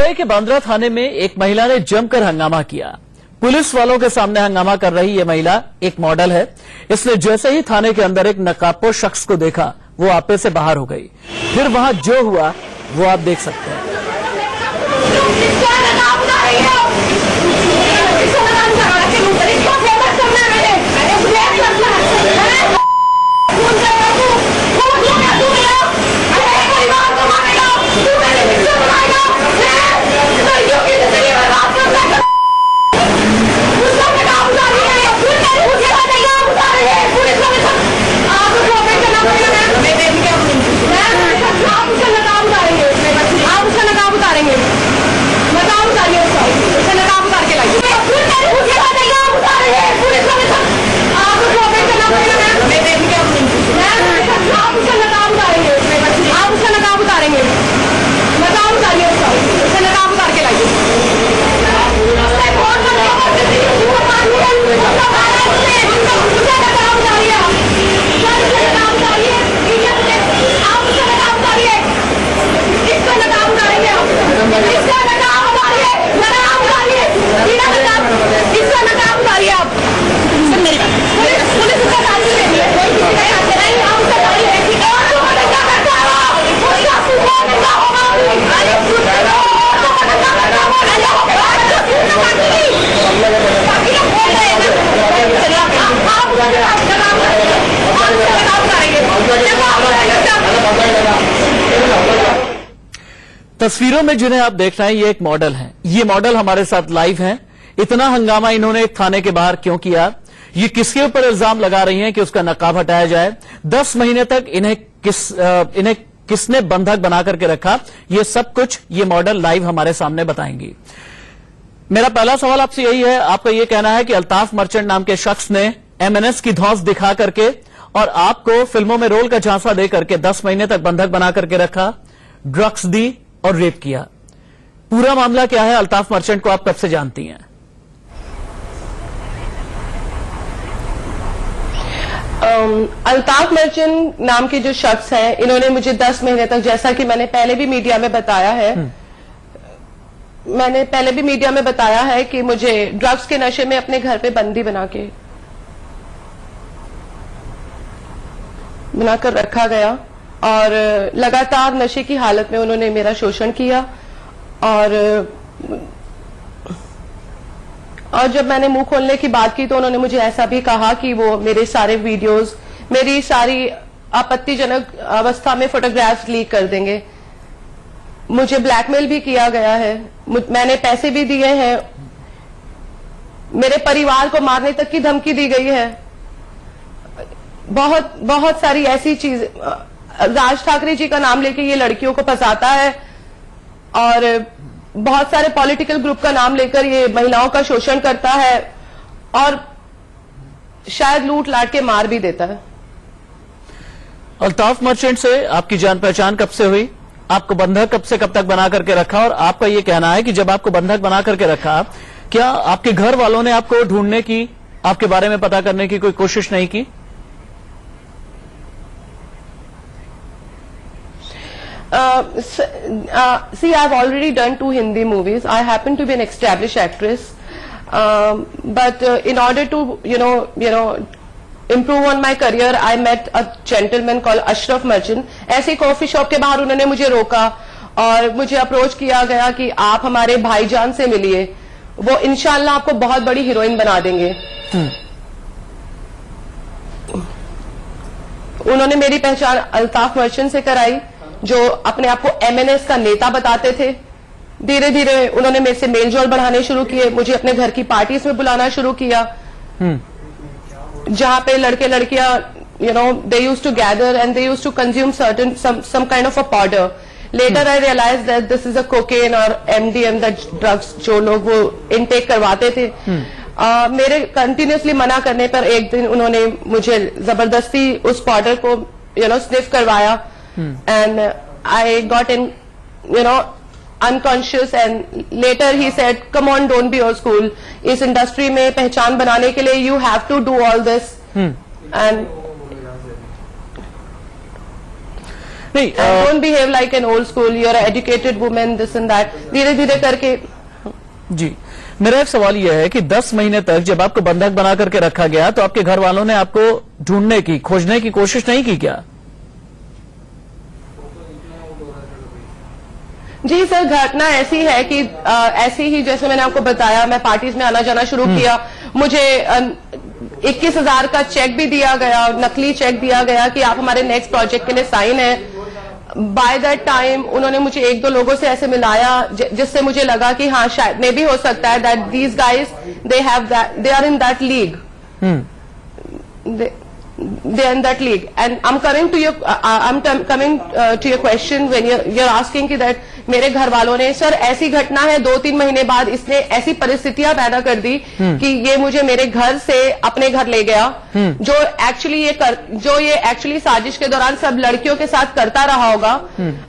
मुंबई के बांद्रा थाने में एक महिला ने जमकर हंगामा किया। पुलिस वालों के सामने हंगामा कर रही ये महिला एक मॉडल है। इसने जैसे ही थाने के अंदर एक नकाबपोश शख्स को देखा, वो आपे से बाहर हो गई। फिर वहां जो हुआ वो आप देख सकते हैं। तस्वीरों में जिन्हें आप देख रहे हैं ये एक मॉडल है। ये मॉडल हमारे साथ लाइव हैं। इतना हंगामा इन्होंने एक थाने के बाहर क्यों किया? ये किसके ऊपर इल्जाम लगा रही हैं कि उसका नकाब हटाया जाए? 10 महीने तक इन्हें किसने बंधक बना करके रखा? ये सब कुछ ये मॉडल लाइव हमारे सामने बताएंगी। मेरा पहला सवाल आपसे यही है, आपका ये कहना है कि अल्ताफ मर्चेंट नाम के शख्स ने एमएनएस की धौंस दिखा करके और आपको फिल्मों में रोल का झांसा दे करके 10 महीने तक बंधक बना करके रखा, ड्रग्स दी और रेप किया। पूरा मामला क्या है? अल्ताफ मर्चेंट को आप कब से जानती हैं? अल्ताफ मर्चेंट नाम के जो शख्स हैं, इन्होंने मुझे 10 महीने तक, जैसा कि मैंने पहले भी मीडिया में बताया है, कि मुझे ड्रग्स के नशे में अपने घर पे बंदी बनाकर रखा गया और लगातार नशे की हालत में उन्होंने मेरा शोषण किया। और जब मैंने मुंह खोलने की बात की तो उन्होंने मुझे ऐसा भी कहा कि वो मेरे सारे वीडियोस, मेरी सारी आपत्तिजनक अवस्था में फोटोग्राफ्स लीक कर देंगे। मुझे ब्लैकमेल भी किया गया है, मैंने पैसे भी दिए हैं, मेरे परिवार को मारने तक की धमकी दी गई है। बहुत सारी ऐसी चीज, राज ठाकरे जी का नाम लेके ये लड़कियों को फंसाता है और बहुत सारे पॉलिटिकल ग्रुप का नाम लेकर ये महिलाओं का शोषण करता है और शायद लूट लाट के मार भी देता है। अल्ताफ मर्चेंट से आपकी जान पहचान कब से हुई? आपको बंधक कब से कब तक बना करके रखा? और आपका ये कहना है कि जब आपको बंधक बना करके रखा, क्या आपके घर वालों ने आपको ढूंढने की, आपके बारे में पता करने की कोई कोशिश नहीं की? See, I've already done 2 Hindi movies. I happen to be an established actress, but in order to, improve on my career, I met a gentleman called Ashraf Merchant. ऐसे कॉफी शॉप के बाहर उन्होंने मुझे रोका और मुझे अप्रोच किया गया कि आप हमारे भाईजान से मिलिए, वो इंशाल्लाह आपको बहुत बड़ी हीरोइन बना देंगे। उन्होंने मेरी पहचान अल्ताफ मर्चेंट से कराई, जो अपने आप को एमएनएस का नेता बताते थे। धीरे धीरे उन्होंने मेरे से मेलजोल बढ़ाने शुरू किए, मुझे अपने घर की पार्टीज में बुलाना शुरू किया, जहां पे लड़के लड़कियां they used to gather and they used to consume certain some kind of a powder. Later I realize that this is a cocaine और एमडीएम, द ड्रग्स जो लोग वो इनटेक करवाते थे। मेरे कंटिन्यूसली मना करने पर एक दिन उन्होंने मुझे जबरदस्ती उस पाउडर को स्निफ करवाया and I got in unconscious, and later he said, come on, don't be old school, इस इंडस्ट्री में पहचान बनाने के लिए you have to do all this। and नहीं don't behave like an old school, you are educated women, this and that, धीरे धीरे करके। जी, मेरा एक सवाल यह है कि 10 महीने तक जब आपको बंधक बना करके रखा गया तो आपके घर वालों ने आपको ढूंढने की, खोजने की कोशिश नहीं की क्या? जी सर, घटना ऐसी है कि ऐसी ही जैसे मैंने आपको बताया, मैं पार्टीज में आना जाना शुरू किया, मुझे 21,000 का चेक भी दिया गया, नकली चेक दिया गया कि आप हमारे नेक्स्ट प्रोजेक्ट के लिए साइन है। बाय दैट टाइम उन्होंने मुझे 1-2 लोगों से ऐसे मिलाया जिससे मुझे लगा कि हाँ शायद मे भी हो सकता है that these guys they are in that league, they are in that league. And I'm coming to your to your question when you're asking कि that मेरे घर वालों ने, सर ऐसी घटना है 2-3 महीने बाद इसने ऐसी परिस्थितियां पैदा कर दी कि ये मुझे मेरे घर से अपने घर ले गया, जो एक्चुअली साजिश के दौरान सब लड़कियों के साथ करता रहा होगा।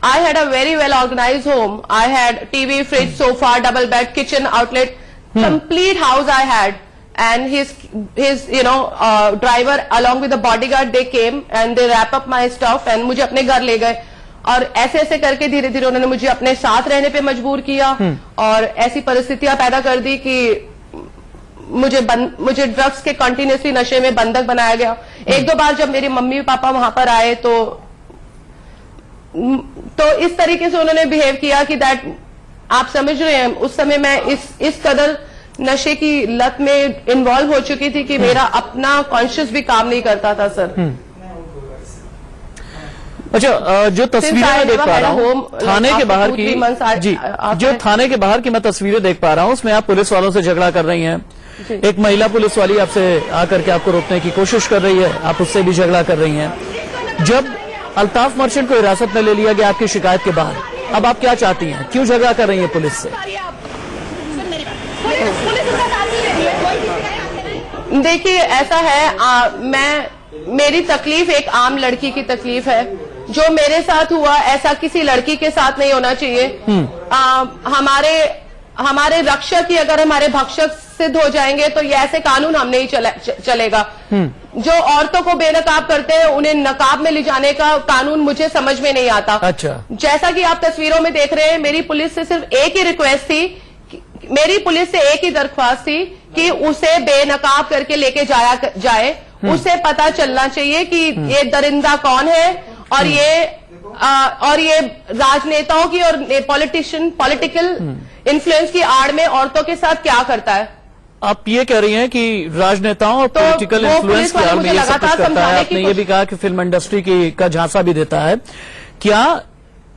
I had a very well organise home, I had TV, fridge, sofa, double bed, kitchen, outlet, complete house I had. And his driver along with the bodyguard, they came and they wrap up my stuff and मुझे अपने घर ले गए, और ऐसे ऐसे करके धीरे धीरे उन्होंने मुझे अपने साथ रहने पे मजबूर किया और ऐसी परिस्थितियां पैदा कर दी कि मुझे ड्रग्स के कंटिन्यूसली नशे में बंधक बनाया गया। 1-2 बार जब मेरे मम्मी पापा वहां पर आए तो इस तरीके से उन्होंने बिहेव किया कि दैट, आप समझ रहे हैं, उस समय मैं इस कदर नशे की लत में इन्वॉल्व हो चुकी थी कि मेरा अपना कॉन्शियस भी काम नहीं करता था सर। अच्छा, जो तस्वीरें मैं देख पा रहा हूँ थाने के बाहर की, जी, जो थाने के बाहर की मैं तस्वीरें देख पा रहा हूँ उसमें आप पुलिस वालों से झगड़ा कर रही हैं। एक महिला पुलिस वाली आपसे आकर के आपको रोकने की कोशिश कर रही है, आप उससे भी झगड़ा कर रही हैं। जब अल्ताफ मर्चेंट को हिरासत में ले लिया गया आपकी शिकायत के बाद, अब आप क्या चाहती हैं, क्यों झगड़ा कर रही हैं पुलिस से? देखिए ऐसा है, मेरी तकलीफ एक आम लड़की की तकलीफ है। जो मेरे साथ हुआ ऐसा किसी लड़की के साथ नहीं होना चाहिए। हमारे रक्षक ही अगर हमारे भक्षक सिद्ध हो जाएंगे तो ये ऐसे कानून हम नहीं चलेगा। जो औरतों को बेनकाब करते हैं उन्हें नकाब में ले जाने का कानून मुझे समझ में नहीं आता। अच्छा, जैसा कि आप तस्वीरों में देख रहे हैं, मेरी पुलिस से सिर्फ एक ही रिक्वेस्ट थी, मेरी पुलिस से एक ही दरख्वास्त थी कि उसे बेनकाब करके लेके जाए। उसे पता चलना चाहिए कि ये दरिंदा कौन है और ये राजनेताओं की और पॉलिटिकल इन्फ्लुएंस की आड़ में औरतों के साथ क्या करता है। आप ये कह रही हैं कि राजनेताओं और पॉलिटिकल इन्फ्लुएंस की आड़ में ये सब कुछ करता है। आपने ये भी कहा कि फिल्म इंडस्ट्री का झांसा भी देता है। क्या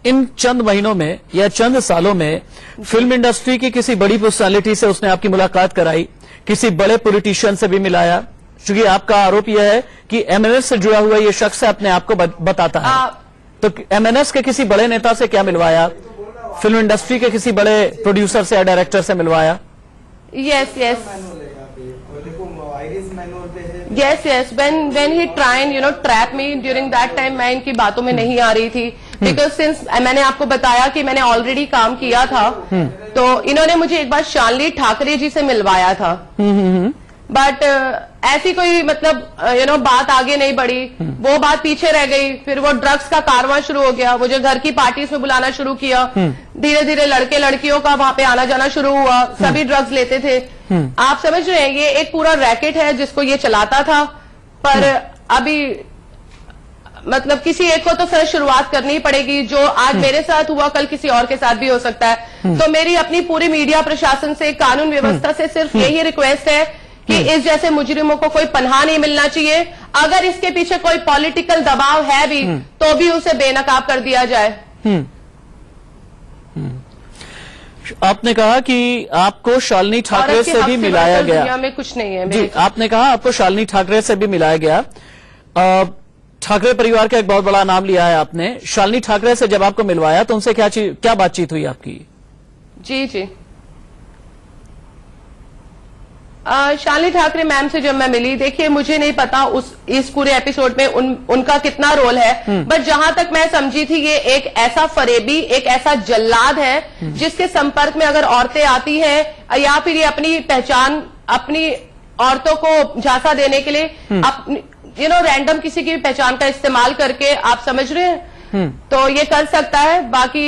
इन चंद महीनों में या चंद सालों में फिल्म इंडस्ट्री की किसी बड़ी पर्सनालिटी से उसने आपकी मुलाकात कराई, किसी बड़े पॉलिटिशियन से भी मिलाया? क्योंकि आपका आरोप यह है कि एमएनएस से जुड़ा हुआ ये शख्स अपने आप को बताता है, तो एमएनएस के किसी बड़े नेता से क्या मिलवाया? फिल्म इंडस्ट्री के किसी बड़े प्रोड्यूसर से या डायरेक्टर से मिलवाया? Yes. When he tried, trap me during that time, मैं इनकी बातों में नहीं आ रही थी, because since मैंने आपको बताया कि मैंने ऑलरेडी काम किया था, तो इन्होंने मुझे एक बार शालिनी ठाकरे जी से मिलवाया था। बट ऐसी कोई मतलब बात आगे नहीं बढ़ी, वो बात पीछे रह गई। फिर वो ड्रग्स का कारवां शुरू हो गया, वो जो घर की पार्टीज में बुलाना शुरू किया, धीरे धीरे लड़के लड़कियों का वहां पे आना जाना शुरू हुआ, सभी ड्रग्स लेते थे। आप समझ रहे हैं, ये एक पूरा रैकेट है जिसको ये चलाता था। पर अभी मतलब किसी एक को तो फिर शुरुआत करनी पड़ेगी। जो आज मेरे साथ हुआ कल किसी और के साथ भी हो सकता है। तो मेरी अपनी पूरी मीडिया प्रशासन से, कानून व्यवस्था से सिर्फ यही रिक्वेस्ट है कि इस जैसे मुजरिमों को कोई पनाह नहीं मिलना चाहिए। अगर इसके पीछे कोई पॉलिटिकल दबाव है भी तो भी उसे बेनकाब कर दिया जाए। आपने कहा कि आपको शालिनी ठाकरे से भी मिलाया गया। दुनिया में कुछ नहीं है। जी, आपने कहा आपको शालिनी ठाकरे से भी मिलाया गया। ठाकरे परिवार का एक बहुत बड़ा नाम लिया है आपने। शालिनी ठाकरे से जब आपको मिलवाया तो उनसे क्या बातचीत हुई आपकी? जी, शालिनी ठाकरे मैम से जब मैं मिली, देखिए मुझे नहीं पता इस पूरे एपिसोड में उनका कितना रोल है, बट जहां तक मैं समझी थी ये एक ऐसा फरेबी, एक ऐसा जल्लाद है जिसके संपर्क में अगर औरतें आती हैं या फिर ये अपनी पहचान, अपनी औरतों को झांसा देने के लिए रैंडम किसी की पहचान का इस्तेमाल करके, आप समझ रहे हैं, तो ये कर सकता है। बाकी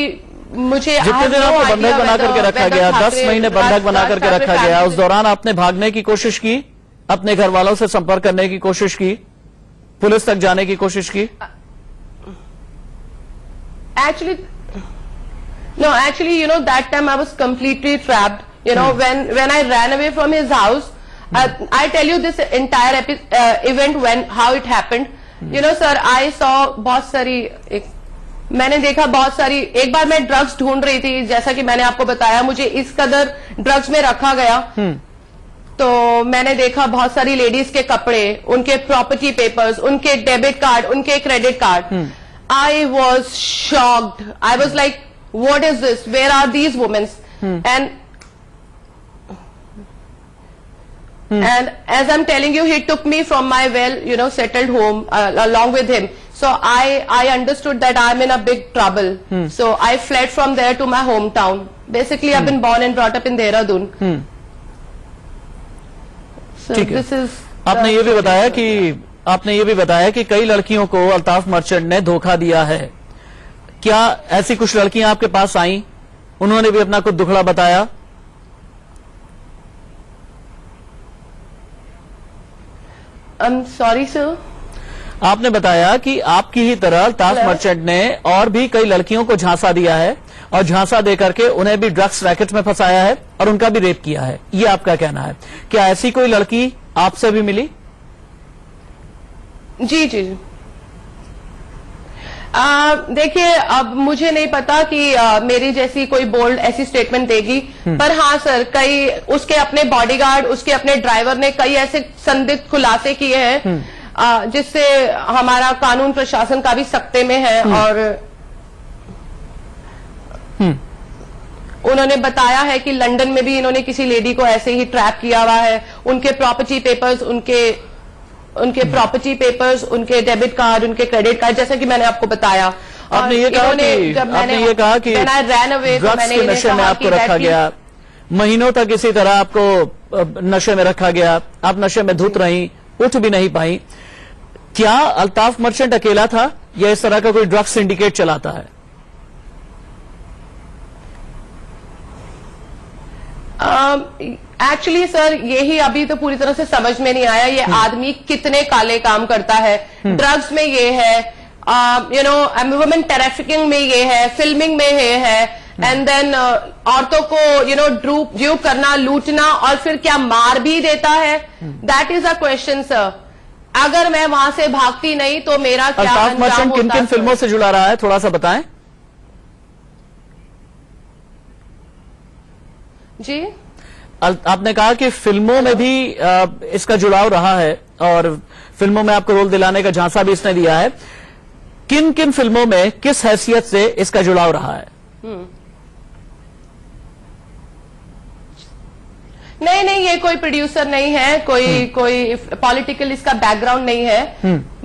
मुझे जितने दिन आपको बंधक बना करके रखा गया, 10 महीने बंधक बना करके रखा गया, उस दौरान आपने भागने की कोशिश की, अपने घर वालों से संपर्क करने की कोशिश की, पुलिस तक जाने की कोशिश की? Actually, that time I was completely trapped. When I ran away from his house, I tell you this entire event how it happened. Sir, I saw बहुत सारी मैंने देखा बहुत सारी। एक बार मैं ड्रग्स ढूंढ रही थी, जैसा कि मैंने आपको बताया, मुझे इस कदर ड्रग्स में रखा गया। तो मैंने देखा बहुत सारी लेडीज के कपड़े, उनके प्रॉपर्टी पेपर्स, उनके डेबिट कार्ड, उनके credit card. I was shocked. I was like, what is this? Where are these women? And as I'm telling you, he took me from my settled home along with him. So I understood that I'm in a big trouble. So I fled from there to my hometown. Basically, I've been born and brought up in Dehradun. So this is. आपने ये भी बताया कि कई लड़कियों को Altaf merchant ने धोखा दिया है। क्या ऐसी कुछ लड़कियां आपके पास आईं? उन्होंने भी अपना कुछ दुखड़ा बताया? I'm sorry, sir. आपने बताया कि आपकी ही तरह अल्ताफ मर्चेंट ने और भी कई लड़कियों को झांसा दिया है और झांसा देकर के उन्हें भी ड्रग्स रैकेट में फंसाया है और उनका भी रेप किया है। ये आपका कहना है। क्या ऐसी कोई लड़की आपसे भी मिली? जी। देखिए, अब मुझे नहीं पता कि मेरी जैसी कोई बोल्ड ऐसी स्टेटमेंट देगी, पर हाँ सर, कई उसके अपने बॉडीगार्ड, उसके अपने ड्राइवर ने कई ऐसे संदिग्ध खुलासे किए हैं जिससे हमारा कानून प्रशासन का भी सख्ते में है। और उन्होंने बताया है कि लंदन में भी इन्होंने किसी लेडी को ऐसे ही ट्रैप किया हुआ है। उनके प्रॉपर्टी पेपर्स, उनके प्रॉपर्टी पेपर्स, उनके डेबिट कार्ड, उनके क्रेडिट कार्ड, जैसा कि मैंने आपको बताया। आपने ये कहा कि ड्रग्स के नशे में आपको रखा गया, महीनों तक इसी तरह आपको नशे में रखा गया, आप नशे में धुत रही, उठ भी नहीं पाई। क्या अल्ताफ मर्चेंट अकेला था या इस तरह का कोई ड्रग्स सिंडिकेट चलाता है? एक्चुअली सर, यही अभी तो पूरी तरह से समझ में नहीं आया ये आदमी कितने काले काम करता है। ड्रग्स में ये है, वुमेन ट्रैफिकिंग में ये है, फिल्मिंग में ये है, एंड देन औरतों को ड्यूप करना, लूटना, और फिर क्या मार भी देता है। That is a question sir. अगर मैं वहां से भागती नहीं तो मेरा क्या अंजाम होता? किन किन फिल्मों से जुड़ा रहा है, थोड़ा सा बताएं। जी, आपने कहा कि फिल्मों में भी इसका जुड़ाव रहा है और फिल्मों में आपको रोल दिलाने का झांसा भी इसने दिया है। किन किन फिल्मों में किस हैसियत से इसका जुड़ाव रहा है? नहीं, ये कोई प्रोड्यूसर नहीं है, कोई पॉलिटिकल इसका बैकग्राउंड नहीं है।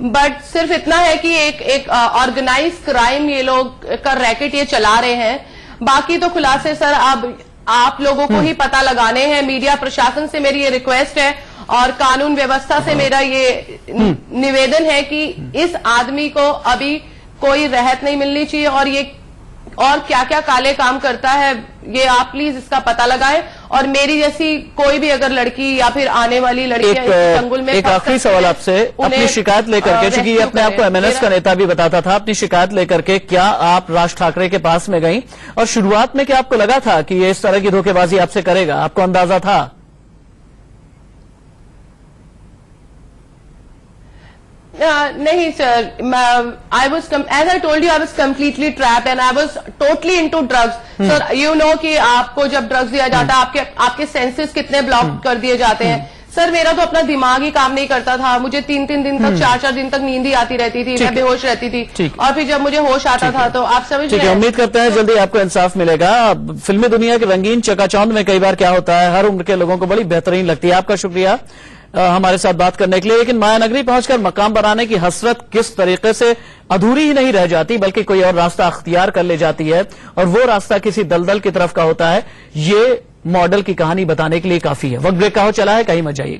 बट सिर्फ इतना है कि एक ऑर्गेनाइज क्राइम ये लोग का रैकेट ये चला रहे हैं। बाकी तो खुलासे सर अब आप लोगों को ही पता लगाने हैं। मीडिया प्रशासन से मेरी ये रिक्वेस्ट है और कानून व्यवस्था से मेरा ये निवेदन है कि इस आदमी को अभी कोई राहत नहीं मिलनी चाहिए। और क्या क्या काले काम करता है ये आप प्लीज इसका पता लगाएं। और मेरी जैसी कोई भी अगर लड़की या फिर आने वाली लड़कियां इस चंगुल में एक आखिरी सवाल आपसे, अपनी शिकायत लेकर के, क्योंकि अपने आप को एमएनएस का नेता भी बताता था, अपनी शिकायत लेकर के क्या आप राज ठाकरे के पास में गई? और शुरुआत में क्या आपको लगा था कि ये इस तरह की धोखेबाजी आपसे करेगा? आपको अंदाजा था? नहीं sir, as I told you, I was completely trapped and I was totally into drugs. Sir, कि आपको जब ड्रग्स दिया जाता है आपके सेंसेस कितने ब्लॉक कर दिए जाते हैं। सर, मेरा तो अपना दिमाग ही काम नहीं करता था। मुझे 3-3 दिन तक, 4-4 दिन तक नींद ही आती रहती थी, मैं बेहोश रहती थी। और फिर जब मुझे होश आता था तो आप समझ रहे हैं। उम्मीद करते हैं जल्दी आपको इंसाफ मिलेगा। फिल्मी दुनिया के रंगीन चकाचौंध में कई बार क्या होता है, हर उम्र के लोगों को बड़ी बेहतरीन लगती है। आपका शुक्रिया हमारे साथ बात करने के लिए। लेकिन मायानगरी पहुंचकर मकाम बनाने की हसरत किस तरीके से अधूरी ही नहीं रह जाती, बल्कि कोई और रास्ता अख्तियार कर ले जाती है, और वो रास्ता किसी दलदल की तरफ का होता है। ये मॉडल की कहानी बताने के लिए काफी है। वक्त ब्रेक का हो चला है, कहीं मत जाइएगा।